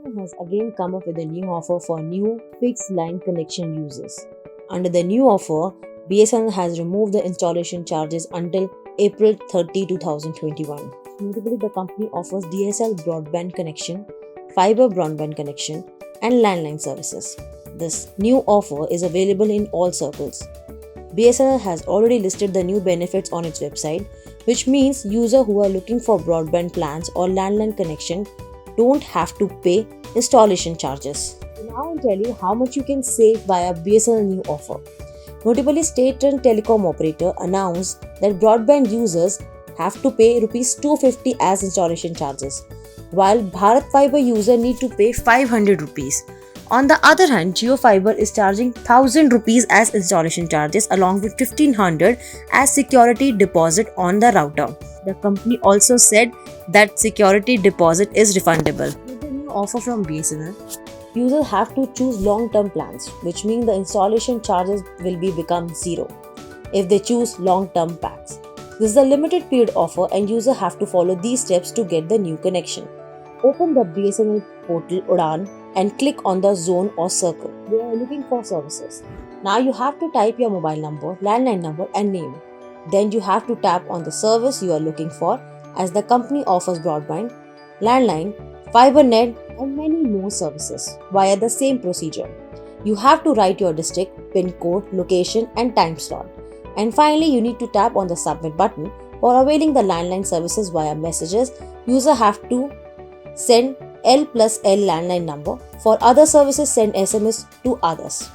BSNL has again come up with a new offer for new fixed line connection users. Under the new offer, BSNL has removed the installation charges until April 30, 2021. Notably, the company offers DSL broadband connection, fiber broadband connection, and landline services. This new offer is available in all circles. BSNL has already listed the new benefits on its website, which means users who are looking for broadband plans or landline connection don't have to pay installation charges. Now I'll tell you how much you can save via BSNL new offer. Notably, state and telecom operator announced that broadband users have to pay Rs 250 as installation charges, while Bharat Fiber user need to pay 500 rupees. On the other hand, Jio Fiber is charging 1000 rupees as installation charges along with 1500 as security deposit on the router. The company also said that security deposit is refundable. With the new offer from BSNL, users have to choose long-term plans, which means the installation charges will become zero if they choose long-term packs. This is a limited period offer and users have to follow these steps to get the new connection. Open the BSNL portal Udan and click on the zone or circle where you are looking for services. Now you have to type your mobile number, landline number and name. Then you have to tap on the service you are looking for, as the company offers broadband, landline, fiber net and many more services via the same procedure. You have to write your district, pin code, location and time slot. And finally, you need to tap on the submit button. For availing the landline services via messages, user have to send L+L landline number. For other services, send SMS to others.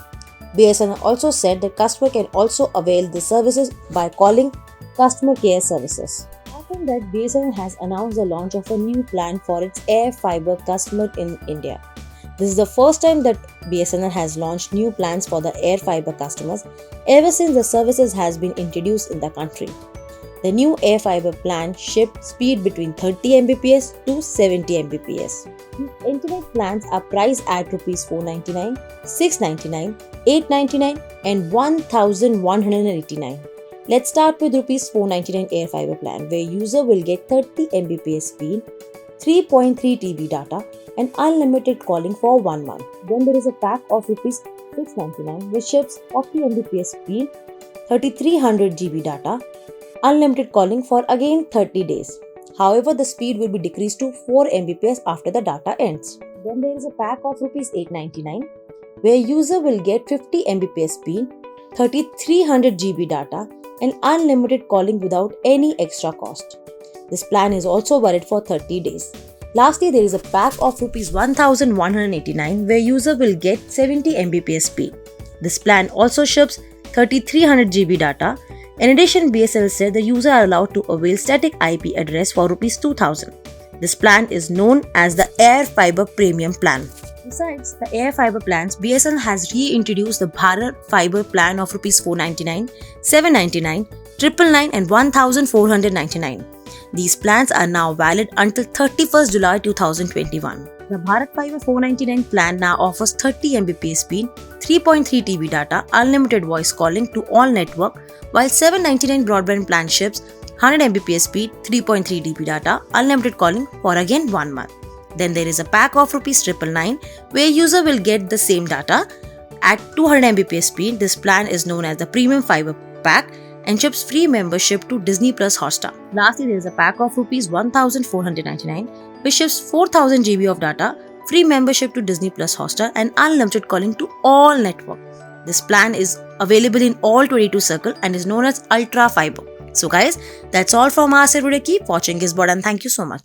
BSNL also said that customer can also avail the services by calling customer care services. After that, BSNL has announced the launch of a new plan for its air fiber customer in India. This is the first time that BSNL has launched new plans for the air fiber customers ever since the services has been introduced in the country. The new air fiber plan shipped speed between 30 Mbps to 70 Mbps. These internet plans are priced at Rs 499, 699, 899 and 1189. Let's start with Rs 499 air fiber plan, where user will get 30 Mbps speed, 3.3 TB data and unlimited calling for 1 month. Then there is a pack of Rs 699 which ships 40 Mbps speed, 3300 GB data, unlimited calling for again 30 days. However, the speed will be decreased to 4 Mbps after the data ends. Then there is a pack of Rs 899 where user will get 50 Mbps speed, 3300 GB data and unlimited calling without any extra cost. This plan is also valid for 30 days. Lastly, there is a pack of Rs 1189 where user will get 70 Mbps speed. This plan also ships 3300 GB data. In addition, BSNL said the user are allowed to avail static IP address for Rs 2000. This plan is known as the Air Fiber Premium Plan. Besides the Air Fiber plans, BSNL has reintroduced the Bharat Fiber plan of Rs 499, 799, 999 and 1499. These plans are now valid until 31st July 2021. The Bharat Fiber 499 plan now offers 30 Mbps speed, 3.3 TB data, unlimited voice calling to all network, while 799 broadband plan ships 100 Mbps speed, 3.3 TB data, unlimited calling for again 1 month. Then there is a pack of Rs 999 where user will get the same data at 200 Mbps speed. This plan is known as the Premium Fiber Pack and ships free membership to Disney Plus Hotstar. Lastly, there is a pack of Rs 1499 which ships 4000 GB of data, free membership to Disney Plus Hotstar and unlimited calling to all network. This plan is available in all 22 circles and is known as Ultra Fiber. So guys, that's all from our side today. Keep watching Gizbot and thank you so much.